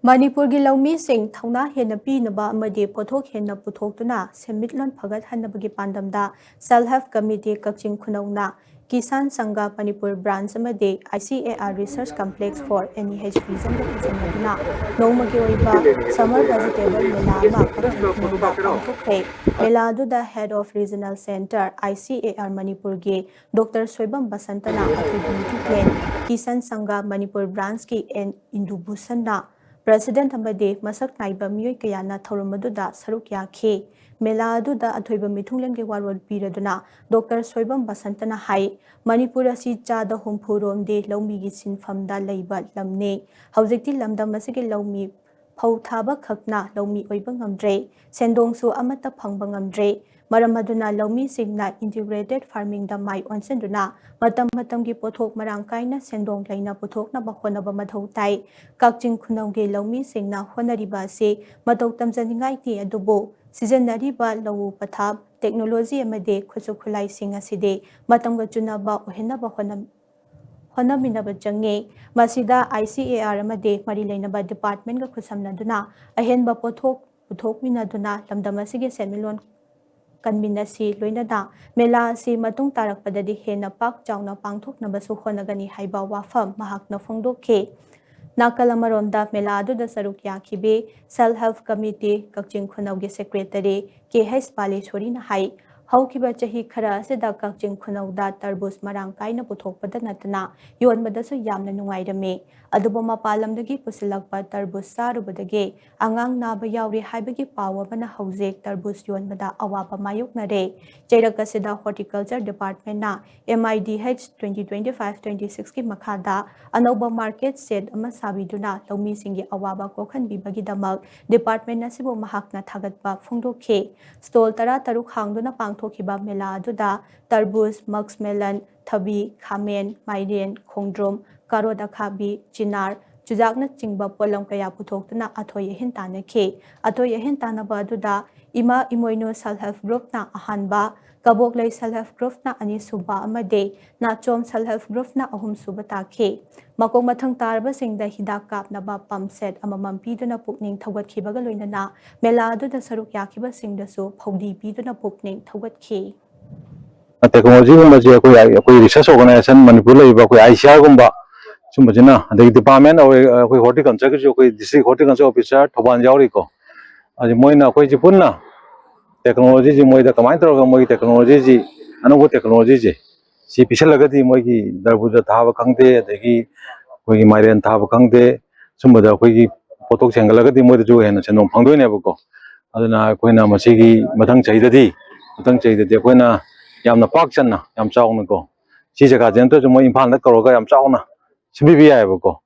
Manipuri Laumi Singh Thona Hena Pinaba Amadi Pothok Hena Puthokuna Semitlon Pagat Hanabagi Pandamda Self-Help Committee Kaching Kunauna Kisan Sangha Manipur Branch Amadi ICAR Research Complex for NEH Reason Kusamaduna Nomagi Oiba Summer Vegetable Mela Kaching Kunauna Pangthokhe Mela Duda Head of Regional Center ICAR Manipur Ge Dr. Soibam Basantana Athibuti Plan Kisan Sangha Manipur Branch Ki N Indubusana President Amade Masak Naiba Mui Kayana Thoromaduda Saruk Yaki Mela Duda Athoiba Mithunglen Warod Piraduna Dr. Soibam Basantana Hai Manipura Si Chada Humpurom de Lomi Gisin Famda Laiba Lamne Hauzikti Lamda Masiki Lomi Pau Thaba Kakna Lomi Oibangamdre Sendongsu Amata Pangbangamdre Maramaduna Lomi Signa Integrated Farming da Mai Onsenduna Matam Matamgi Pothok Marangkaina Sendong Laina Pothok na Bahona Bamathau Tai Kakjing Kunauge Lomi Signa Honariba Se Matau Tamzaningai Ti Adubo Sijanariba Lawu Pathab Technology Amade Khusukulai Singa Side Matamga Junaba Ohena Bahona Honaminaba Jange Masida ICAR Amade Marilainaba Department ga Khusamnaduna Ahenba Pothok Puthok Minaduna Lamdamasige Semilon Kanminasi Loinada Mela si Matung Tarak Padadi Hena Pak Jauna Pangthok Nabasu Honagani Haiba Wafam Mahakna Fongdoke Nakalamaronda Mela Adu da Saruk Yakibe Self-Help Committee Kakjing Khunauge Secretary KH Paleshwari na Hai Haukiba Chahi Khara Sida Kakjing Khunauda Tarbus Marangkaina Puthokpada Natana Yonbadasu Yamna Nungairame Adubama Palamdagi Pusilakpa Tarbus Sarubadage Angang Naba Yauri Haibagi Pawa Bana Hauzek Tarbus Yonbada Awapa Mayuk Nare Cherakasida Horticulture Department na MIDH 2025-26 ki Makada Anoba Market said Amasabiduna Lomi Singi Awaba Kokan Bibagi Damak Department Nasibo Mahakna Tagatpa Fungdoke Stol Tara Taruk Hangduna Pangthokiba Mela Duda Tarbus Muxmelon Thabi Khamen Maiden Khongdrom Karoda Khabi Chinar Chujakna Chingba Polam Kaya Puthokna Athoye Hintana Ke Athoye Hintana Baduda Ima Imoino Self-Help Group na Ahanba Kaboklay Self-Help Group na Ani Suba Amade Nachom Self-Help Group na Ahum Suba Take Makong Mathang Tarba Singda Hidakap na ba pump set amamam piduna pukning Tawat Kibaga Loinana Mela Duda Saruk Yakiba Singdasu Podi Piduna Pukning Tawat Ki Technology gumba research organization Manipuri ICAR gumba sumajina the department or horticulture district horticulture officer Thoban Yauri ko as moina punna technology ji moida kamai tro moi technology ji anu technology ji si pisalagadi moi ki darbuja thaba khangde adagi koi mairen thaba khangde sumada koi ki potok sengalagadi moi ju hena chenong phangdoi ne bako aduna koina masigi mathang chaidadi koina yamna pak channa yam chauna ko si jaga jen to mo imphal na koroga yam chauna sibi bi ai bako